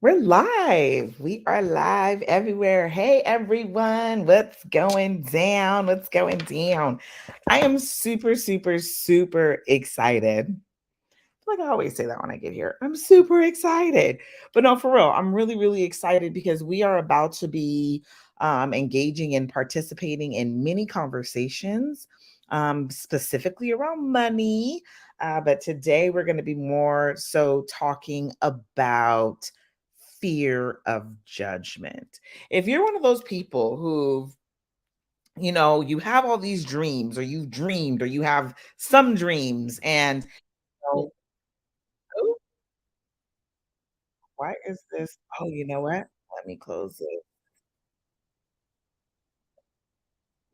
We're live. We are live everywhere. Hey, everyone. What's going down? What's going down? I am super, super, super excited. Like I always say that when I get here. I'm super excited. But no, for real, I'm really, really excited because we are about to be engaging and participating in many conversations, specifically around money. But today we're going to be more so talking about fear of judgment. If you're one of those people who, you have all these dreams, or you've dreamed, or you have some dreams, and oh, oh, why is this? Oh, you know what? Let me close it.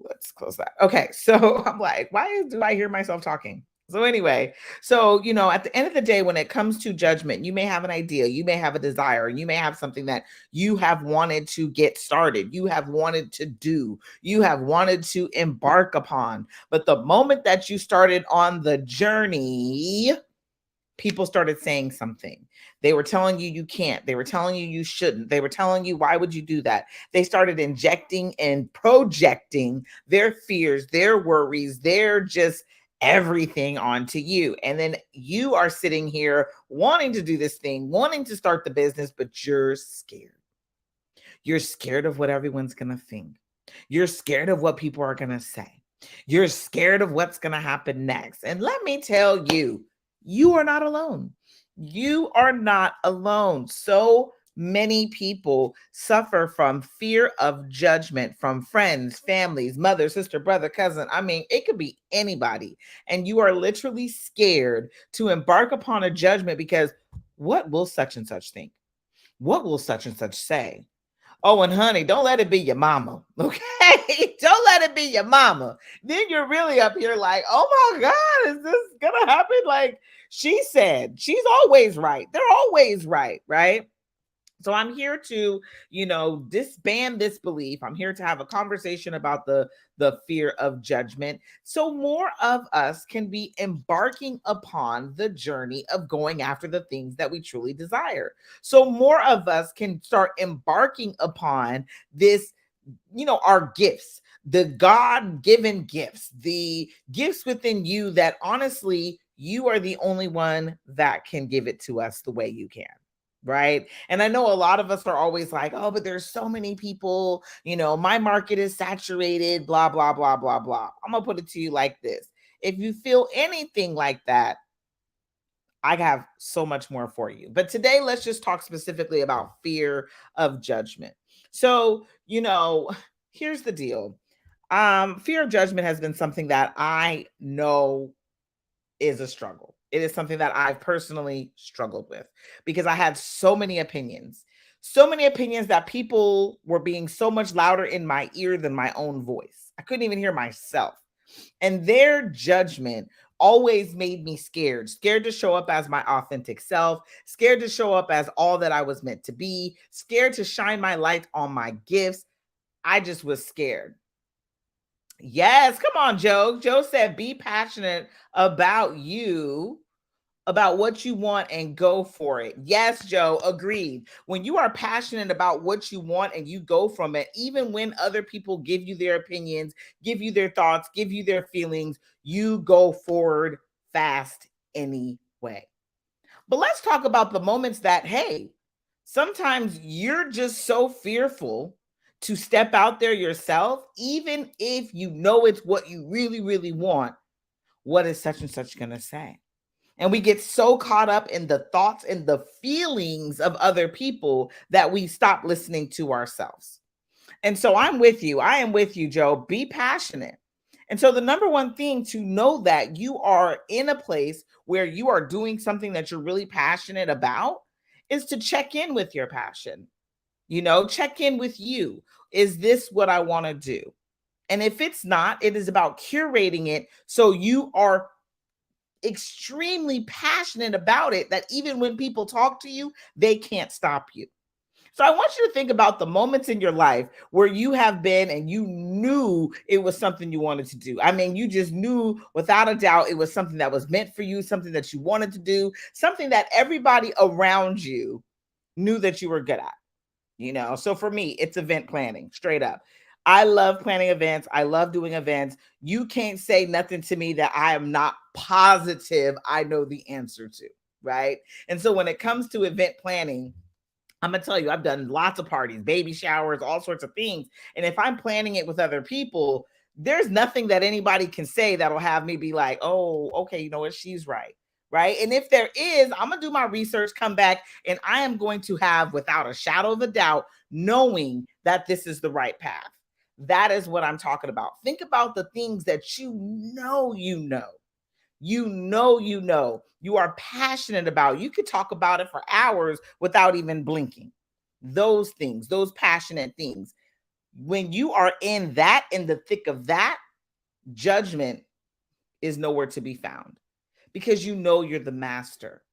Let's close that. Okay, so I'm like, do I hear myself talking? So anyway, at the end of the day, when it comes to judgment, you may have an idea, you may have a desire, you may have something that you have wanted to get started, you have wanted to do, you have wanted to embark upon. But the moment that you started on the journey, people started saying something. They were telling you you can't. They were telling you you shouldn't. They were telling you, why would you do that? They started injecting and projecting their fears, their worries, their just everything onto you. And then you are sitting here wanting to do this thing, wanting to start the business, but you're scared. You're scared of what everyone's going to think. You're scared of what people are going to say. You're scared of what's going to happen next. And let me tell you, you are not alone. You are not alone. So many people suffer from fear of judgment from friends, families, mother, sister, brother, cousin. I mean, it could be anybody. And you are literally scared to embark upon a judgment because what will such and such think? What will such and such say? Oh, and honey, don't let it be your mama. Okay. Don't let it be your mama. Then you're really up here like, oh my God, is this gonna happen? Like she said, she's always right. They're always right, right? So I'm here to, disband this belief. I'm here to have a conversation about the fear of judgment. So more of us can be embarking upon the journey of going after the things that we truly desire. So more of us can start embarking upon this, our gifts, the God-given gifts, the gifts within you that honestly you are the only one that can give it to us the way you can. Right. And I know a lot of us are always like, oh, but there's so many people, my market is saturated, blah, blah, blah, blah, blah. I'm going to put it to you like this. If you feel anything like that, I have so much more for you. But today, let's just talk specifically about fear of judgment. So, here's the deal. Fear of judgment has been something that I know is a struggle. It is something that I've personally struggled with because I had so many opinions that people were being so much louder in my ear than my own voice. I couldn't even hear myself. And their judgment always made me scared, scared to show up as my authentic self, scared to show up as all that I was meant to be, scared to shine my light on my gifts. I just was scared. Yes, come on, Joe. Joe said, be passionate about you, about what you want, and go for it. Yes, Joe, agreed. When you are passionate about what you want and you go from it, even when other people give you their opinions, give you their thoughts, give you their feelings, you go forward fast anyway. But let's talk about the moments that, hey, sometimes you're just so fearful to step out there yourself, even if you know it's what you really, really want. What is such and such going to say? And we get so caught up in the thoughts and the feelings of other people that we stop listening to ourselves. And so I'm with you. I am with you, Joe. Be passionate. And so the number one thing to know that you are in a place where you are doing something that you're really passionate about is to check in with your passion. Check in with you. Is this what I want to do? And if it's not, it is about curating it so you are extremely passionate about it that even when people talk to you, they can't stop you. So I want you to think about the moments in your life where you have been and you knew it was something you wanted to do. I mean, you just knew without a doubt it was something that was meant for you, something that you wanted to do, something that everybody around you knew that you were good at. So for me, it's event planning, straight up. I love planning events. I love doing events. You can't say nothing to me that I am not positive I know the answer to, right? And so when it comes to event planning, I'm gonna tell you, I've done lots of parties, baby showers, all sorts of things. And if I'm planning it with other people, there's nothing that anybody can say that'll have me be like, oh, okay, you know what? She's right. Right. And if there is, I'm gonna do my research, come back, and I am going to have, without a shadow of a doubt, knowing that this is the right path. That is what I'm talking about. Think about the things that you are passionate about. You could talk about it for hours without even blinking. Those things, those passionate things. When you are in the thick of that, judgment is nowhere to be found because you're the master.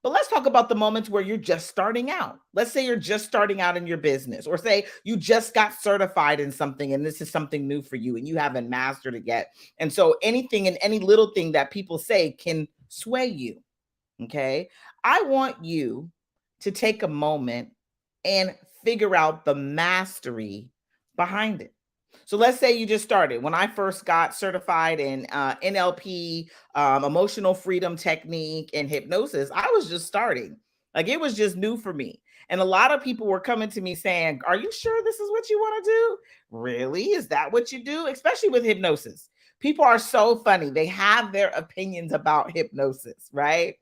But let's talk about the moments where you're just starting out. Let's say you're just starting out in your business, or say you just got certified in something and this is something new for you and you haven't mastered it yet. And so anything and any little thing that people say can sway you. Okay. I want you to take a moment and figure out the mastery behind it. So let's say you just started. When I first got certified in NLP, emotional freedom technique, and hypnosis, I was just starting. Like, it was just new for me. And a lot of people were coming to me saying, are you sure this is what you want to do? Really? Is that what you do? Especially with hypnosis. People are so funny. They have their opinions about hypnosis, right?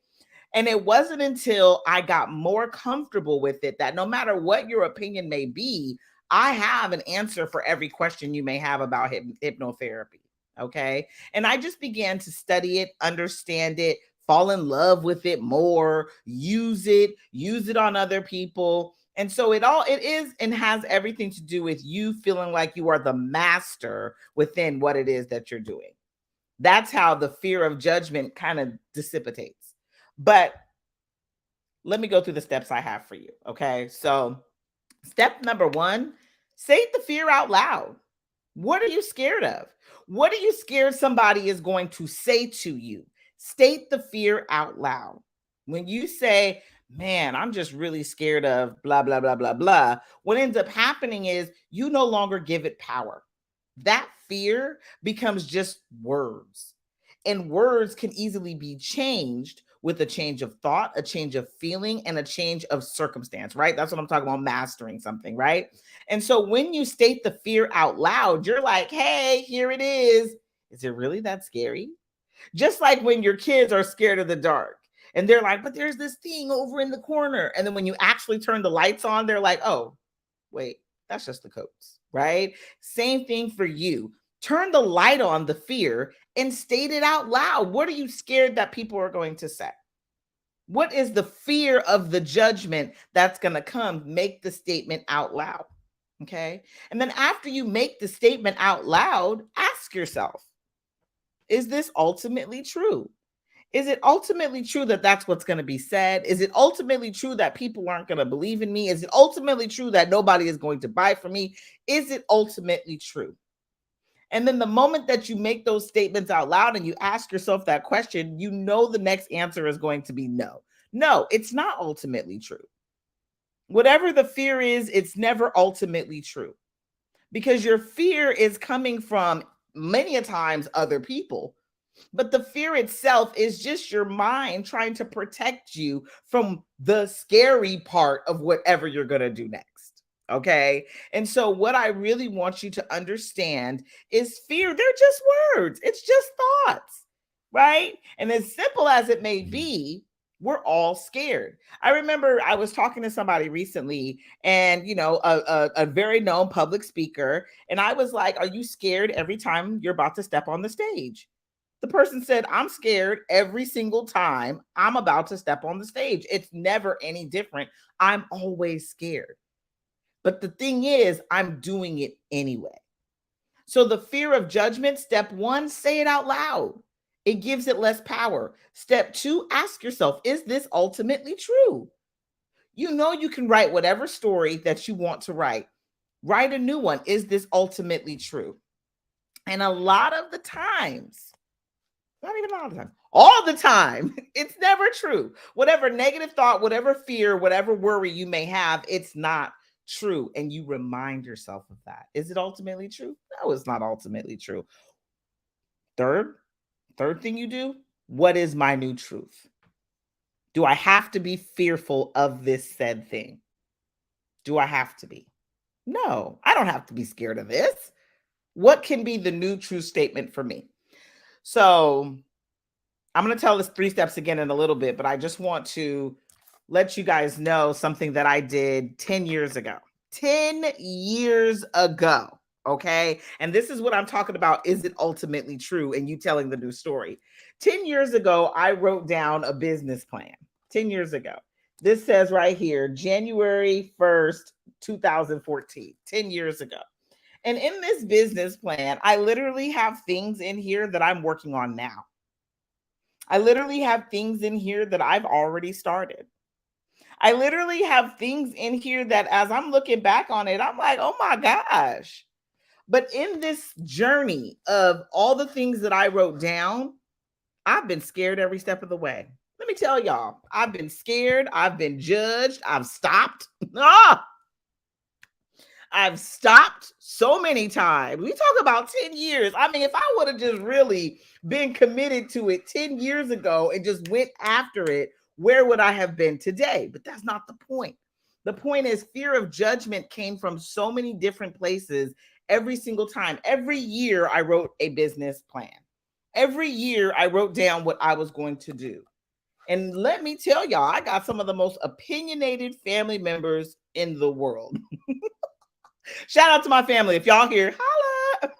And it wasn't until I got more comfortable with it that no matter what your opinion may be, I have an answer for every question you may have about hypnotherapy. Okay. And I just began to study it, understand it, fall in love with it more, use it on other people. And so it is and has everything to do with you feeling like you are the master within what it is that you're doing. That's how the fear of judgment kind of dissipates. But let me go through the steps I have for you. Okay. So, step number one, say the fear out loud. What are you scared of? What are you scared somebody is going to say to you? State the fear out loud. When you say, man, I'm just really scared of blah, blah, blah, blah, blah, what ends up happening is you no longer give it power. That fear becomes just words. And words can easily be changed with a change of thought, a change of feeling, and a change of circumstance, right? That's what I'm talking about, mastering something, right? And so when you state the fear out loud, you're like, hey, here it is. Is it really that scary? Just like when your kids are scared of the dark and they're like, but there's this thing over in the corner. And then when you actually turn the lights on, they're like, oh, wait, that's just the coats, right? Same thing for you. Turn the light on the fear and state it out loud. What are you scared that people are going to say? What is the fear of the judgment that's going to come? Make the statement out loud. Okay. And then after you make the statement out loud, ask yourself, is this ultimately true? Is it ultimately true that that's what's going to be said? Is it ultimately true that people aren't going to believe in me? Is it ultimately true that nobody is going to buy from me? Is it ultimately true? And then the moment that you make those statements out loud and you ask yourself that question, you know the next answer is going to be no. No, it's not ultimately true. Whatever the fear is, it's never ultimately true because your fear is coming from many a times other people. But the fear itself is just your mind trying to protect you from the scary part of whatever you're going to do next. Okay. And so, what I really want you to understand is fear, they're just words, it's just thoughts, right? And as simple as it may be, we're all scared. I remember I was talking to somebody recently and, a very known public speaker. And I was like, are you scared every time you're about to step on the stage? The person said, I'm scared every single time I'm about to step on the stage. It's never any different. I'm always scared. But the thing is, I'm doing it anyway. So the fear of judgment, step one, say it out loud. It gives it less power. Step two, ask yourself, is this ultimately true? You know you can write whatever story that you want to write. Write a new one. Is this ultimately true? And a lot of the times, Not even all the time. All the time. It's never true. Whatever negative thought, whatever fear, whatever worry you may have, it's not true. And you remind yourself of that. Is it ultimately true? No, it's not ultimately true. Third, third thing you do, what is my new truth? Do I have to be fearful of this said thing? Do I have to be? No, I don't have to be scared of this. What can be the new true statement for me? So I'm going to tell this 3 steps again in a little bit, but I just want to let you guys know something that I did 10 years ago. 10 years ago. Okay. And this is what I'm talking about. Is it ultimately true? And you telling the new story. 10 years ago, I wrote down a business plan. 10 years ago. This says right here, January 1st, 2014, 10 years ago. And in this business plan, I literally have things in here that I'm working on now. I literally have things in here that I've already started. I literally have things in here that as I'm looking back on it, I'm like, oh my gosh. But in this journey of all the things that I wrote down, I've been scared every step of the way. Let me tell y'all, I've been scared. I've been judged. I've stopped. I've stopped so many times. We talk about 10 years. I mean, if I would have just really been committed to it 10 years ago and just went after it, where would I have been today? But that's not the point. The point is fear of judgment came from so many different places every single time. Every year I wrote a business plan. Every year I wrote down what I was going to do. And let me tell y'all, I got some of the most opinionated family members in the world. Shout out to my family. If y'all here, holla.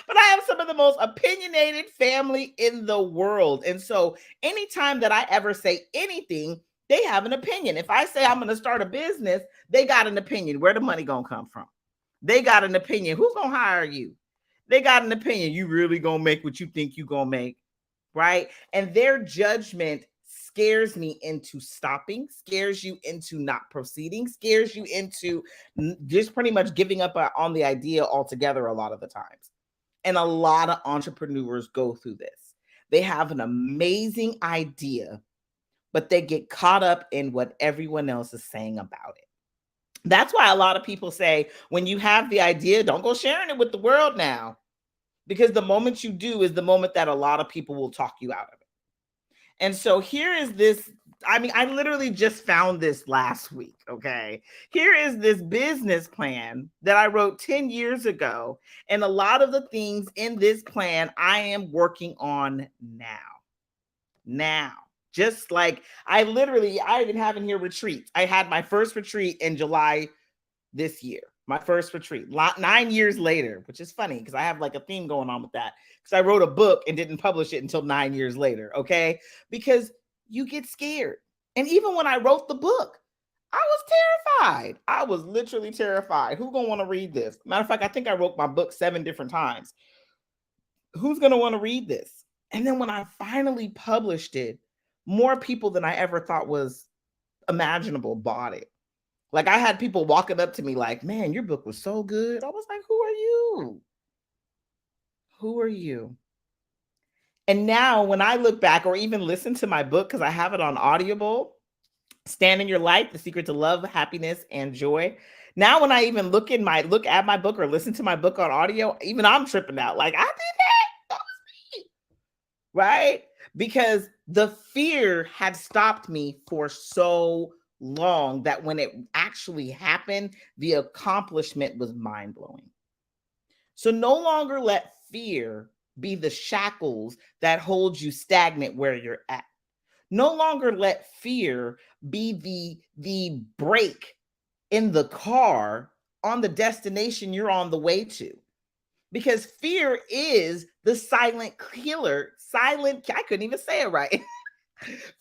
But I have some of the most opinionated family in the world. And so anytime that I ever say anything, they have an opinion. If I say I'm going to start a business, they got an opinion. Where the money going to come from? They got an opinion. Who's going to hire you? They got an opinion. You really going to make what you think you going to make, right? And their judgment scares me into stopping, scares you into not proceeding, scares you into just pretty much giving up on the idea altogether a lot of the times. And a lot of entrepreneurs go through this. They have an amazing idea, but they get caught up in what everyone else is saying about it. That's why a lot of people say, when you have the idea, don't go sharing it with the world now. Because the moment you do is the moment that a lot of people will talk you out of it. And so here is this. I mean, I literally just found this last week. Okay. Here is this business plan that I wrote 10 years ago. And a lot of the things in this plan I am working on now. Just like I even have in here retreats. I had my first retreat in July this year. My first retreat, 9 years later, which is funny because I have like a theme going on with that. Because I wrote a book and didn't publish it until 9 years later. Okay. Because you get scared. And even when I wrote the book, I was terrified. I was literally terrified. Who's going to want to read this? Matter of fact, I think I wrote my book 7 different times. Who's going to want to read this? And then when I finally published it, more people than I ever thought was imaginable bought it. Like I had people walking up to me like, man, your book was so good. I was like, who are you? Who are you? And now when I look back or even listen to my book, because I have it on Audible, Stand in Your Light, The Secret to Love, Happiness, and Joy. Now when I even look at my book or listen to my book on audio, even I'm tripping out. Like, I did that. That was me. Right? Because the fear had stopped me for so long that when it actually happened, the accomplishment was mind-blowing. So no longer let fear be the shackles that hold you stagnant where you're at. No longer let fear be the brake in the car on the destination you're on the way to. Because fear is the silent killer. I couldn't even say it right.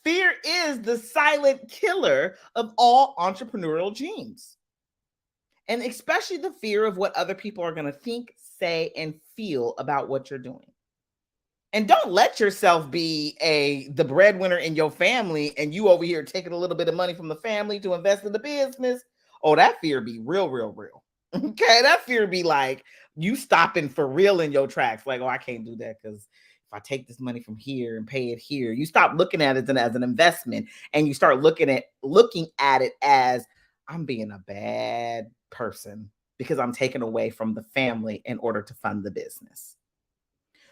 Fear is the silent killer of all entrepreneurial dreams. And especially the fear of what other people are going to think, say, and feel about what you're doing. And don't let yourself be the breadwinner in your family and you over here taking a little bit of money from the family to invest in the business. Oh, that fear be real. Okay, that fear be like you stopping for real in your tracks. Like, oh, I can't do that because if I take this money from here and pay it here, you stop looking at it as an investment, and you start looking at it as, I'm being a bad person because I'm taking away from the family in order to fund the business.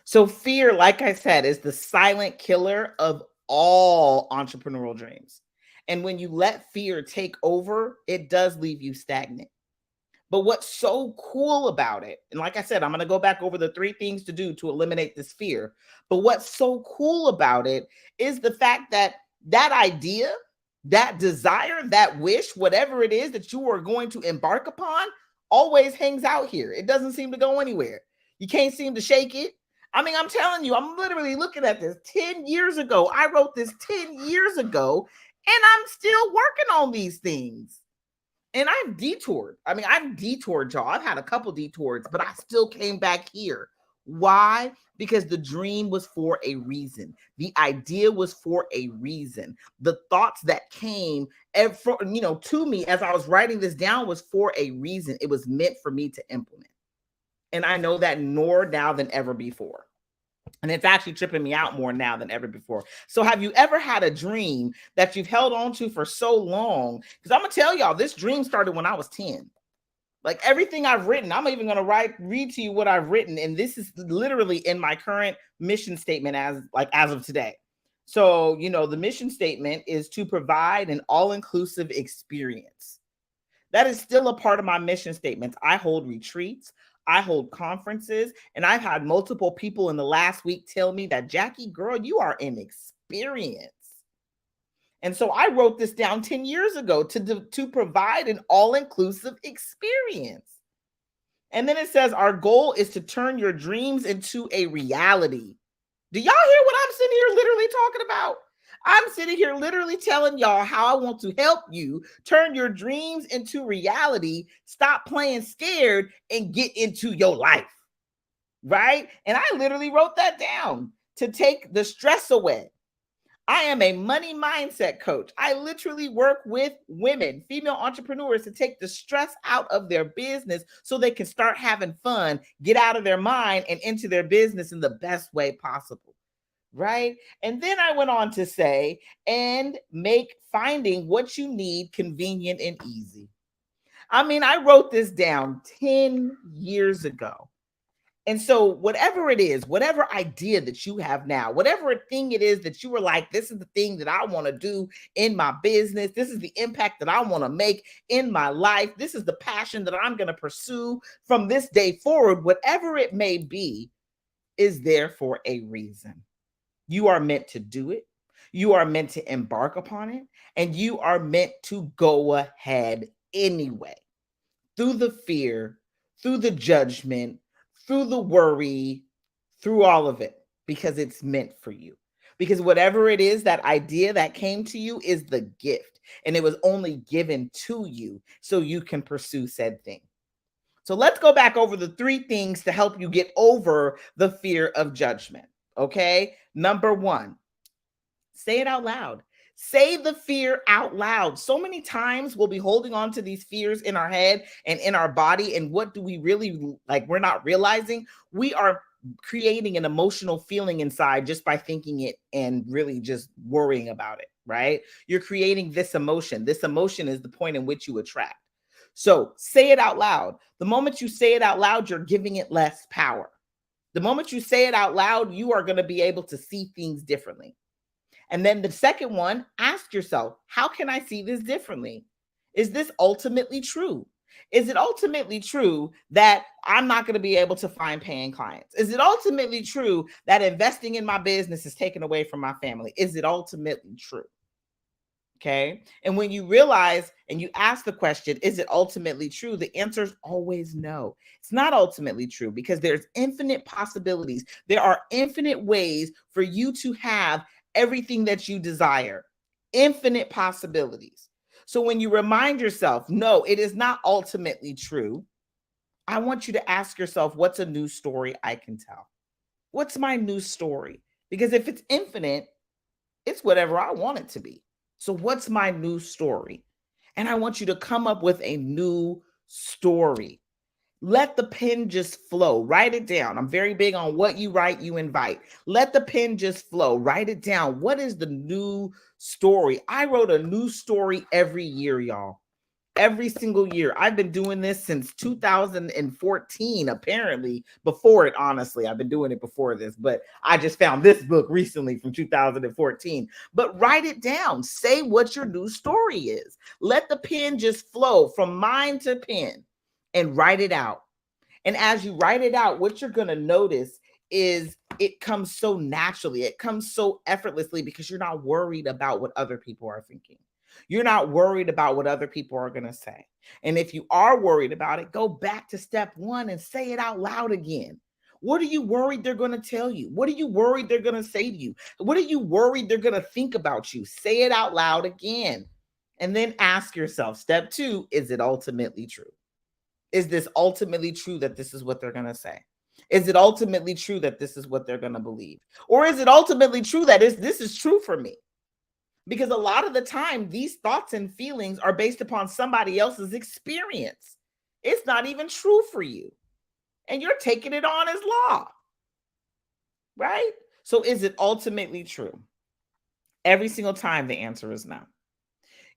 So fear, like I said, is the silent killer of all entrepreneurial dreams. And when you let fear take over, it does leave you stagnant. But what's so cool about it, and like I said, I'm going to go back over the 3 things to do to eliminate this fear. But what's so cool about it is the fact that that idea, that desire, that wish, whatever it is that you are going to embark upon, always hangs out here. It doesn't seem to go anywhere. You can't seem to shake it. I mean, I'm telling you, I'm literally looking at this 10 years ago. I wrote this 10 years ago, and I'm still working on these things. And I've detoured. I mean, I've detoured, y'all. I've had a couple detours, but I still came back here. Why? Because the dream was for a reason. The idea was for a reason. The thoughts that came, to me as I was writing this down was for a reason. It was meant for me to implement. And I know that more now than ever before. And it's actually tripping me out more now than ever before. So have you ever had a dream that you've held on to for so long? Because I'm going to tell y'all, this dream started when I was 10. Like everything I've written, I'm even going to read to you what I've written. And this is literally in my current mission statement as of today. So, the mission statement is to provide an all-inclusive experience. That is still a part of my mission statements. I hold retreats. I hold conferences, and I've had multiple people in the last week tell me that, Jackie, girl, you are an experience. And so I wrote this down 10 years ago to provide an all-inclusive experience. And then it says, our goal is to turn your dreams into a reality. Do y'all hear what I'm sitting here literally talking about? I'm sitting here literally telling y'all how I want to help you turn your dreams into reality, stop playing scared, and get into your life, right? And I literally wrote that down to take the stress away. I am a money mindset coach. I literally work with women, female entrepreneurs, to take the stress out of their business so they can start having fun, get out of their mind and into their business in the best way possible. Right? And then I went on to say, and make finding what you need convenient and easy. I mean, I wrote this down 10 years ago. And so whatever it is, whatever idea that you have now, whatever thing it is that you were like, this is the thing that I want to do in my business. This is the impact that I want to make in my life. This is the passion that I'm going to pursue from this day forward. Whatever it may be is there for a reason. You are meant to do it. You are meant to embark upon it. And you are meant to go ahead anyway. Through the fear, through the judgment, through the worry, through all of it. Because it's meant for you. Because whatever it is, that idea that came to you is the gift. And it was only given to you so you can pursue said thing. So let's go back over the 3 things to help you get over the fear of judgment. Okay. Number 1, say it out loud. Say the fear out loud. So many times we'll be holding on to these fears in our head and in our body. And what do we really like? We're not realizing we are creating an emotional feeling inside just by thinking it and really just worrying about it, right? You're creating this emotion. This emotion is the point in which you attract. So say it out loud. The moment you say it out loud, you're giving it less power. The moment you say it out loud, you are going to be able to see things differently. And then the second one, ask yourself, how can I see this differently? Is this ultimately true? Is it ultimately true that I'm not going to be able to find paying clients? Is it ultimately true that investing in my business is taken away from my family? Is it ultimately true? Okay. And when you realize and you ask the question, is it ultimately true? The answer is always no. It's not ultimately true because there's infinite possibilities. There are infinite ways for you to have everything that you desire, infinite possibilities. So when you remind yourself, no, it is not ultimately true. I want you to ask yourself, what's a new story I can tell? What's my new story? Because if it's infinite, it's whatever I want it to be. So what's my new story? And I want you to come up with a new story. Let the pen just flow. Write it down. I'm very big on what you write, you invite. Let the pen just flow. Write it down. What is the new story? I wrote a new story every year, y'all. Every single year. I've been doing this since 2014, apparently. Before it, honestly, I've been doing it before this, but I just found this book recently from 2014. But write it down. Say what your new story is. Let the pen just flow from mind to pen and write it out. And as you write it out, what you're going to notice is it comes so naturally. It comes so effortlessly because you're not worried about what other people are thinking. You're not worried about what other people are going to say. And if you are worried about it, go back to step one and say it out loud again. What are you worried they're going to tell you? What are you worried they're going to say to you? What are you worried they're going to think about you? Say it out loud again. And then ask yourself, step two, is it ultimately true? Is this ultimately true that this is what they're going to say? Is it ultimately true that this is what they're going to believe? Or is it ultimately true that this is true for me? Because a lot of the time, these thoughts and feelings are based upon somebody else's experience. It's not even true for you. And you're taking it on as law, right? So is it ultimately true? Every single time, the answer is no.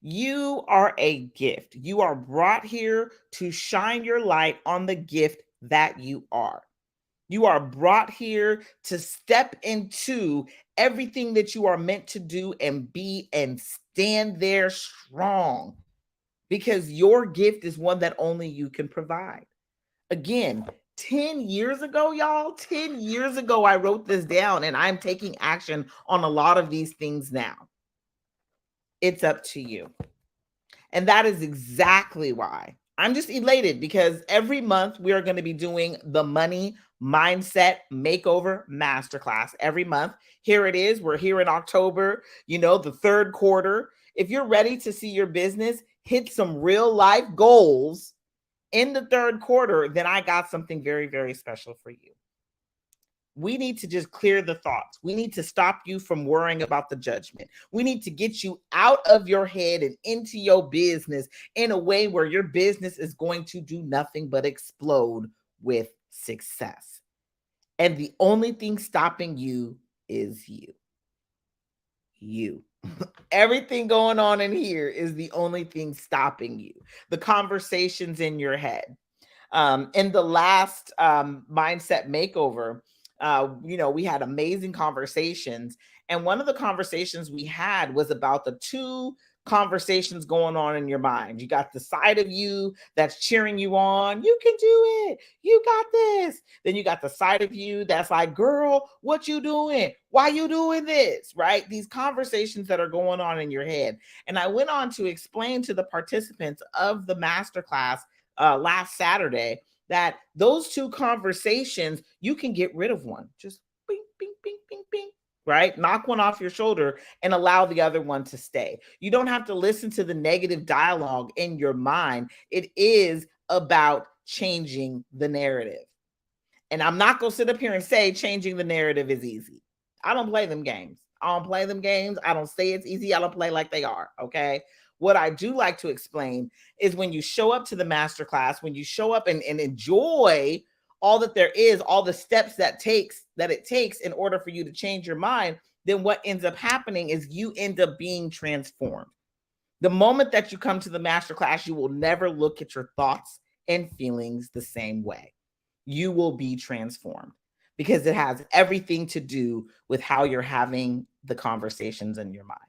You are a gift. You are brought here to shine your light on the gift that you are. You are brought here to step into everything that you are meant to do and be and stand there strong because your gift is one that only you can provide. Again, 10 years ago, y'all, 10 years ago, I wrote this down and I'm taking action on a lot of these things now. It's up to you. And that is exactly why I'm just elated because every month we are going to be doing the Money Mindset Makeover Masterclass every month. Here it is. We're here in October, the third quarter. If you're ready to see your business hit some real life goals in the third quarter, then I got something very, very special for you. We need to just clear the thoughts. We need to stop you from worrying about the judgment. We need to get you out of your head and into your business in a way where your business is going to do nothing but explode with success. And the only thing stopping you is you. You. Everything going on in here is the only thing stopping you. The conversations in your head. In the last mindset makeover, we had amazing conversations. And one of the conversations we had was about the two conversations going on in your mind. You got the side of you that's cheering you on. You can do it. You got this. Then you got the side of you that's like, girl, what you doing? Why you doing this? Right? These conversations that are going on in your head. And I went on to explain to the participants of the masterclass last Saturday that those two conversations, you can get rid of one. Just bing, bing, bing, bing, bing, right? Knock one off your shoulder and allow the other one to stay. You don't have to listen to the negative dialogue in your mind. It is about changing the narrative. And I'm not going to sit up here and say changing the narrative is easy. I don't play them games. I don't play them games. I don't say it's easy. I don't play like they are. Okay. What I do like to explain is when you show up to the masterclass, when you show up and enjoy all that there is, all the steps that it takes in order for you to change your mind, then what ends up happening is you end up being transformed. The moment that you come to the masterclass, you will never look at your thoughts and feelings the same way. You will be transformed because it has everything to do with how you're having the conversations in your mind.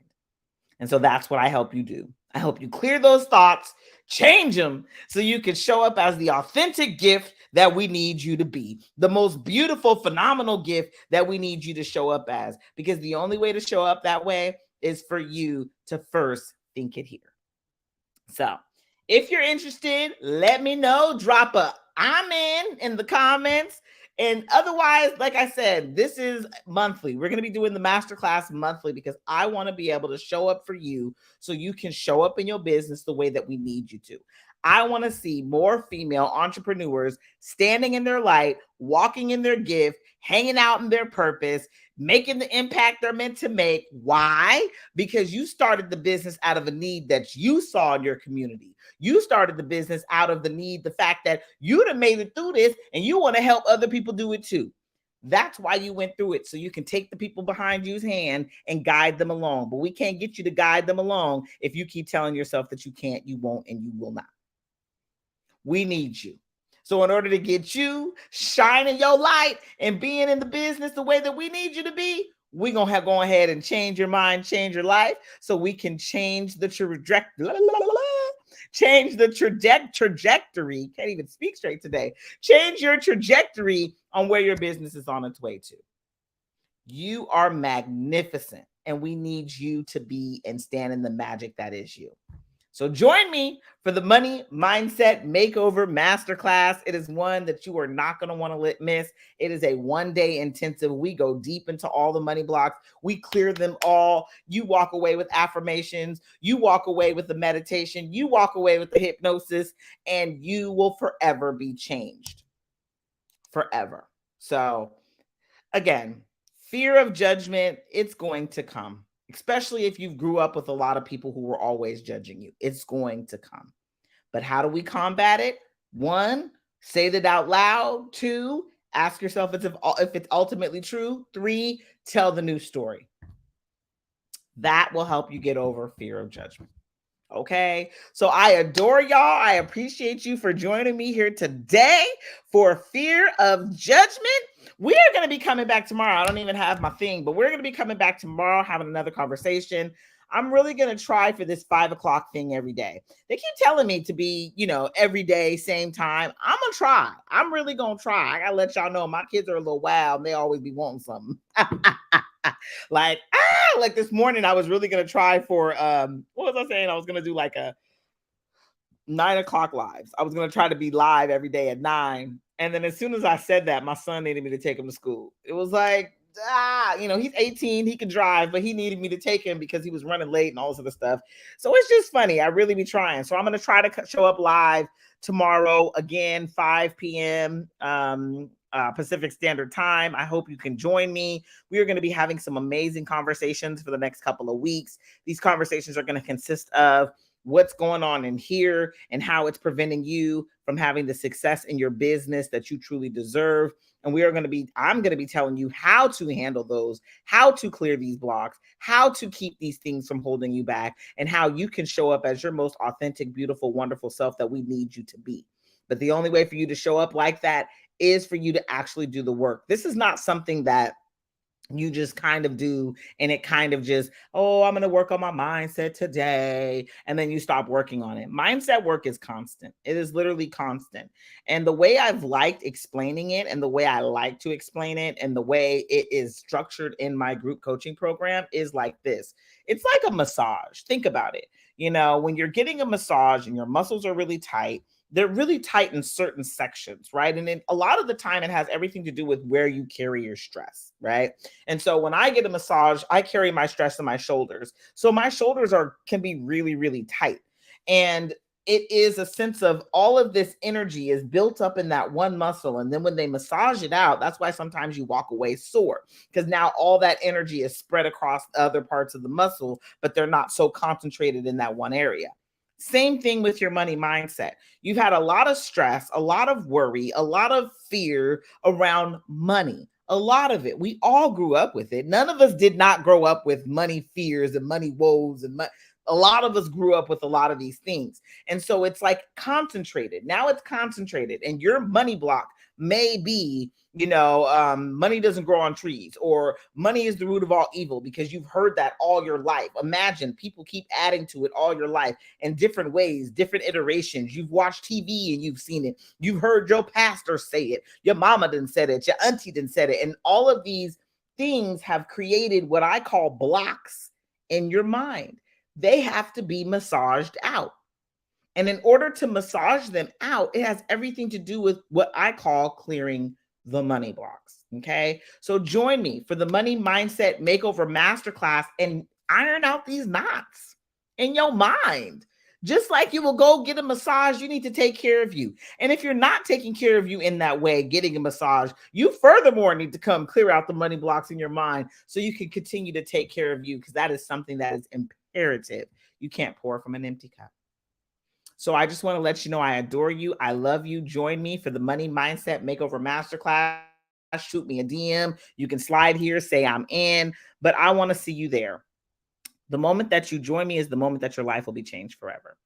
And so that's what I help you do. I help you clear those thoughts, change them so you can show up as the authentic gift that we need you to be, the most beautiful, phenomenal gift that we need you to show up as, because the only way to show up that way is for you to first think it here. So if you're interested, let me know. Drop a I'm in the comments. And otherwise, like I said, this is monthly. We're going to be doing the masterclass monthly because I want to be able to show up for you so you can show up in your business the way that we need you to. I want to see more female entrepreneurs standing in their light, walking in their gift, hanging out in their purpose, making the impact they're meant to make. Why? Because you started the business out of a need that you saw in your community. You started the business out of the need, the fact that you'd have made it through this and you want to help other people do it too. That's why you went through it, so you can take the people behind you's hand and guide them along. But we can't get you to guide them along if you keep telling yourself that you can't, you won't, and you will not. We need you. So in order to get you shining your light and being in the business the way that we need you to be, we're going to go ahead and change your mind, change your life, so we can change the trajectory. Change the trajectory. Can't even speak straight today. Change your trajectory on where your business is on its way to. You are magnificent, and we need you to be and stand in the magic that is you. So join me for the Money Mindset Makeover Masterclass. It is one that you are not going to want to miss. It is a one-day intensive. We go deep into all the money blocks. We clear them all. You walk away with affirmations. You walk away with the meditation. You walk away with the hypnosis, and you will forever be changed. Forever. So again, fear of judgment, it's going to come. Especially if you grew up with a lot of people who were always judging you. It's going to come. But how do we combat it? 1, say that out loud. 2, ask yourself if it's ultimately true. 3, tell the new story. That will help you get over fear of judgment. Okay, so I adore y'all. I appreciate you for joining me here today for Fear of Judgment. We are going to be coming back tomorrow. I don't even have my thing, but we're going to be coming back tomorrow, having another conversation. I'm really going to try for this 5 o'clock thing every day. They keep telling me to be, every day, same time. I'm going to try. I'm really going to try. I got to let y'all know my kids are a little wild and they always be wanting something. like this morning, I was really going to try for, what was I saying? I was going to do like a 9 o'clock lives. I was going to try to be live every day at 9. And then as soon as I said that, my son needed me to take him to school. It was like, he's 18, he can drive, but he needed me to take him because he was running late and all this other stuff. So it's just funny. I really be trying. So I'm going to try to show up live tomorrow again, 5 p.m. Pacific Standard Time. I hope you can join me. We are going to be having some amazing conversations for the next couple of weeks. These conversations are going to consist of what's going on in here and how it's preventing you from having the success in your business that you truly deserve. And I'm going to be telling you how to handle those, how to clear these blocks, how to keep these things from holding you back, and how you can show up as your most authentic, beautiful, wonderful self that we need you to be. But the only way for you to show up like that is for you to actually do the work. This is not something that you just kind of do and it kind of just, I'm going to work on my mindset today. And then you stop working on it. Mindset work is constant. It is literally constant. And the way I've liked explaining it and the way I like to explain it and the way it is structured in my group coaching program is like this. It's like a massage. Think about it. When you're getting a massage and your muscles are really tight, they're really tight in certain sections, right? And then a lot of the time it has everything to do with where you carry your stress, right? And so when I get a massage, I carry my stress in my shoulders. So my shoulders can be really, really tight. And it is a sense of all of this energy is built up in that one muscle. And then when they massage it out, that's why sometimes you walk away sore, because now all that energy is spread across other parts of the muscle, but they're not so concentrated in that one area. Same thing with your money mindset. You've had a lot of stress, a lot of worry, a lot of fear around money. A lot of it. We all grew up with it. None of us did not grow up with money fears and money woes. And a lot of us grew up with a lot of these things. And so it's like concentrated. Now it's concentrated. And your money block may be, money doesn't grow on trees, or money is the root of all evil, because you've heard that all your life. Imagine people keep adding to it all your life in different ways, different iterations. You've watched TV and you've seen it. You've heard your pastor say it. Your mama done said it. Your auntie done said it. And all of these things have created what I call blocks in your mind. They have to be massaged out. And in order to massage them out, it has everything to do with what I call clearing the money blocks. Okay. So join me for the Money Mindset Makeover Masterclass and iron out these knots in your mind. Just like you will go get a massage, you need to take care of you. And if you're not taking care of you in that way, getting a massage, you furthermore need to come clear out the money blocks in your mind so you can continue to take care of you, because that is something that is imperative. You can't pour from an empty cup. So I just want to let you know I adore you. I love you. Join me for the Money Mindset Makeover Masterclass. Shoot me a DM. You can slide here, say I'm in, but I want to see you there. The moment that you join me is the moment that your life will be changed forever.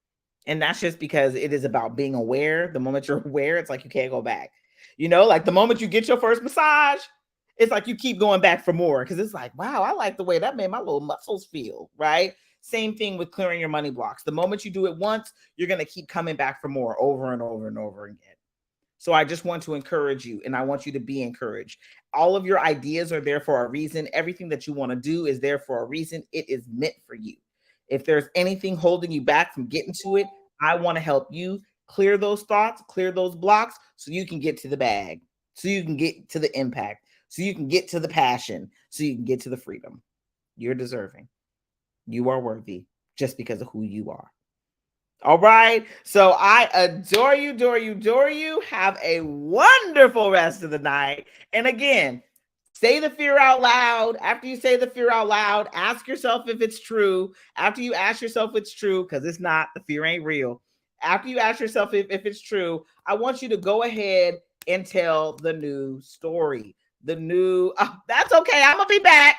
And that's just because it is about being aware. The moment you're aware, it's like you can't go back. You know, like the moment you get your first massage, it's like you keep going back for more, because it's like, wow, I like the way that made my little muscles feel, right? Same thing with clearing your money blocks. The moment you do it once, you're going to keep coming back for more over and over and over again. So I just want to encourage you, and I want you to be encouraged. All of your ideas are there for a reason. Everything that you want to do is there for a reason. It is meant for you. If there's anything holding you back from getting to it, I want to help you clear those thoughts, clear those blocks, so you can get to the bag, so you can get to the impact, so you can get to the passion, so you can get to the freedom. You're deserving. You are worthy just because of who you are. All right. So I adore you, adore you, adore you. Have a wonderful rest of the night. And again, say the fear out loud. After you say the fear out loud, ask yourself if it's true. After you ask yourself if it's true, because it's not, the fear ain't real. After you ask yourself if it's true, I want you to go ahead and tell the new story. That's okay. I'm going to be back.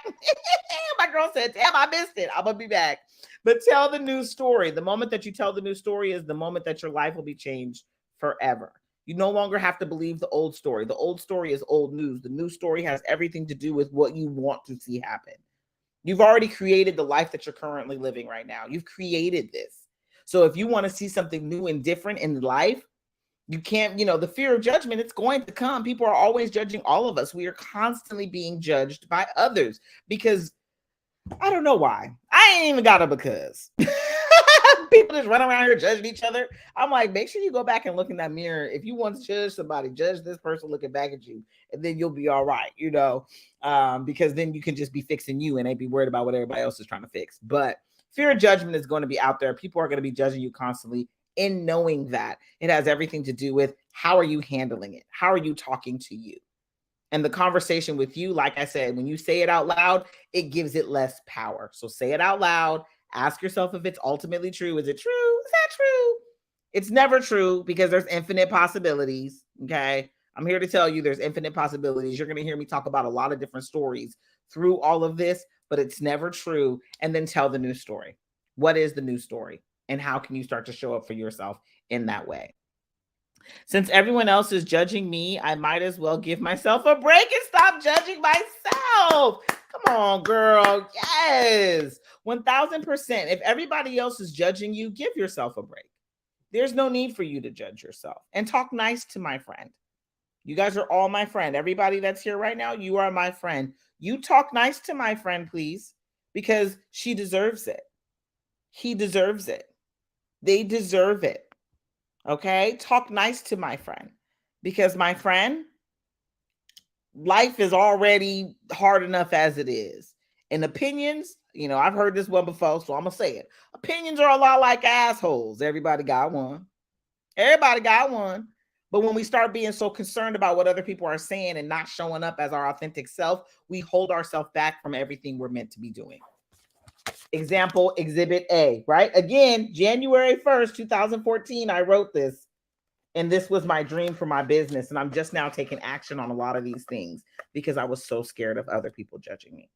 My girl said, damn, I missed it. I'm going to be back. But tell the new story. The moment that you tell the new story is the moment that your life will be changed forever. You no longer have to believe the old story. The old story is old news. The new story has everything to do with what you want to see happen. You've already created the life that you're currently living right now. You've created this. So if you want to see something new and different in life, you can't, the fear of judgment, it's going to come. People are always judging all of us. We are constantly being judged by others because I don't know why. I ain't even got a because. People just run around here judging each other. I'm like, make sure you go back and look in that mirror. If you want to judge somebody, judge this person looking back at you, and then you'll be all right, because then you can just be fixing you and ain't be worried about what everybody else is trying to fix. But fear of judgment is going to be out there. People are going to be judging you constantly. In knowing that, it has everything to do with how are you handling it? How are you talking to you? And the conversation with you, like I said, when you say it out loud, it gives it less power. So say it out loud. Ask yourself if it's ultimately true. Is it true? Is that true? It's never true because there's infinite possibilities. Okay. I'm here to tell you there's infinite possibilities. You're going to hear me talk about a lot of different stories through all of this, but it's never true. And then tell the new story. What is the new story? And how can you start to show up for yourself in that way? Since everyone else is judging me, I might as well give myself a break and stop judging myself. Come on, girl. Yes. 1000%. If everybody else is judging you, give yourself a break. There's no need for you to judge yourself. And talk nice to my friend. You guys are all my friend. Everybody that's here right now, you are my friend. You talk nice to my friend, please, because she deserves it. He deserves it. They deserve it. Okay? Talk nice to my friend, because my friend, life is already hard enough as it is. And opinions, I've heard this one before, so I'm going to say it. Opinions are a lot like assholes. Everybody got one. Everybody got one. But when we start being so concerned about what other people are saying and not showing up as our authentic self, we hold ourselves back from everything we're meant to be doing. Example, Exhibit A, right? Again, January 1st, 2014, I wrote this. And this was my dream for my business. And I'm just now taking action on a lot of these things because I was so scared of other people judging me.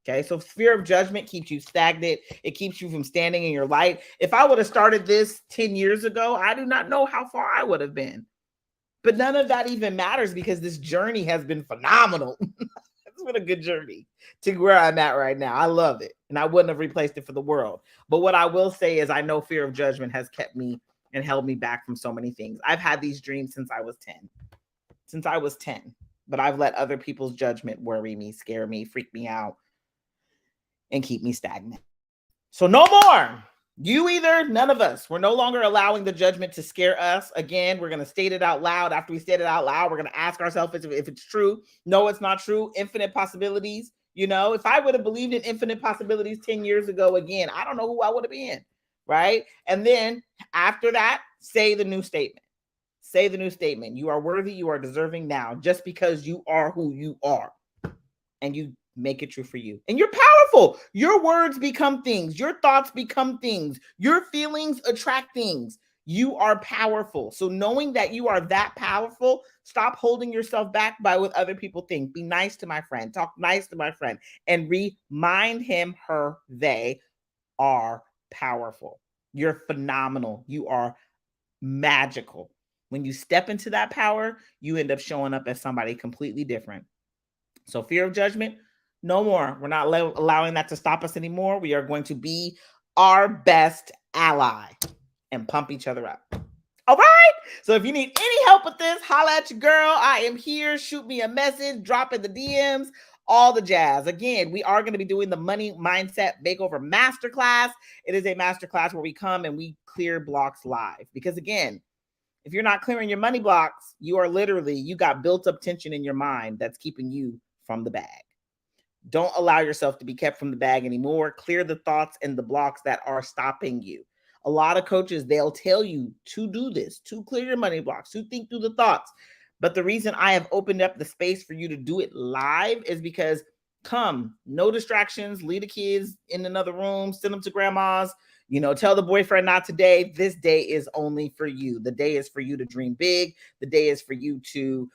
Okay. So fear of judgment keeps you stagnant. It keeps you from standing in your light. If I would have started this 10 years ago, I do not know how far I would have been. But none of that even matters because this journey has been phenomenal. It's been a good journey to where I'm at right now. I love it. And I wouldn't have replaced it for the world. But what I will say is I know fear of judgment has kept me and held me back from so many things. I've had these dreams since I was 10. But I've let other people's judgment worry me, scare me, freak me out, and keep me stagnant. So no more. You either, none of us. We're no longer allowing the judgment to scare us. Again, we're going to state it out loud. After we state it out loud, we're going to ask ourselves if it's true. No, it's not true. Infinite possibilities. If I would have believed in infinite possibilities 10 years ago, again, I don't know who I would have been. right? And then after that, say the new statement. Say the new statement. You are worthy, you are deserving now, just because you are who you are. And you make it true for you. And you're powerful. Your words become things. Your thoughts become things. Your feelings attract things. You are powerful. So knowing that you are that powerful, stop holding yourself back by what other people think. Be nice to my friend. Talk nice to my friend. And remind him, her, they are powerful. You're phenomenal. You are magical. When you step into that power, you end up showing up as somebody completely different. So fear of judgment, no more. We're not allowing that to stop us anymore. We are going to be our best ally and pump each other up. All right. So if you need any help with this, holla at your girl. I am here. Shoot me a message, drop in the DMs, all the jazz. Again, we are going to be doing the Money Mindset Makeover Masterclass. It is a masterclass where we come and we clear blocks live. Because again, if you're not clearing your money blocks, you got built up tension in your mind that's keeping you from the bag. Don't allow yourself to be kept from the bag anymore. Clear the thoughts and the blocks that are stopping you. A lot of coaches, they'll tell you to do this, to clear your money blocks, to think through the thoughts. But the reason I have opened up the space for you to do it live is because no distractions, leave the kids in another room, send them to grandma's, tell the boyfriend not today. This day is only for you. The day is for you to dream big. The day is for you to,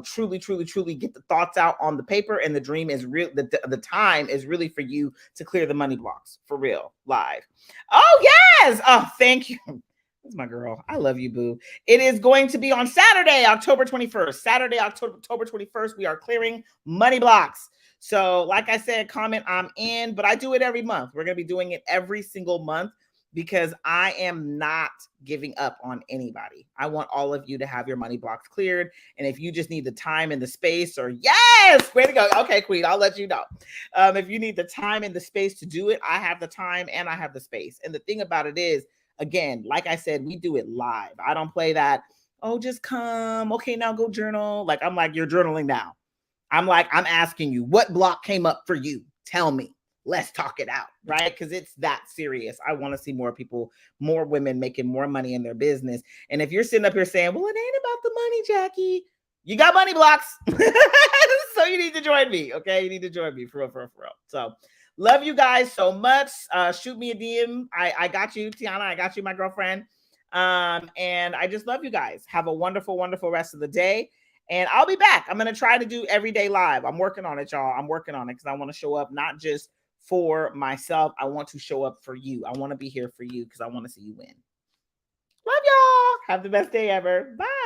truly, truly, truly get the thoughts out on the paper. And the dream is real. The time is really for you to clear the money blocks for real, live. Oh, yes. Oh, thank you. That's my girl. I love you, boo. It is going to be on Saturday, October 21st. Saturday, October 21st, we are clearing money blocks. So like I said, comment, I'm in, but I do it every month. We're going to be doing it every single month because I am not giving up on anybody. I want all of you to have your money blocks cleared. And if you just need the time and the space, or yes, way to go. Okay, Queen, I'll let you know. If you need the time and the space to do it, I have the time and I have the space. And the thing about it is, again, like I said, we do it live. I don't play that, oh, just come. Okay, now go journal. I'm like, you're journaling now. I'm asking you, what block came up for you? Tell me. Let's talk it out, right? Because it's that serious. I want to see more people, more women making more money in their business. And if you're sitting up here saying, well, it ain't about the money, Jackie, you got money blocks. So you need to join me, okay? You need to join me for real. So love you guys so much. Shoot me a DM. I got you, Tiana. I got you, my girlfriend. And I just love you guys. Have a wonderful, wonderful rest of the day. And I'll be back. I'm going to try to do everyday live. I'm working on it, y'all. I'm working on it because I want to show up not just for myself. I want to show up for you. I want to be here for you because I want to see you win. Love y'all. Have the best day ever. Bye.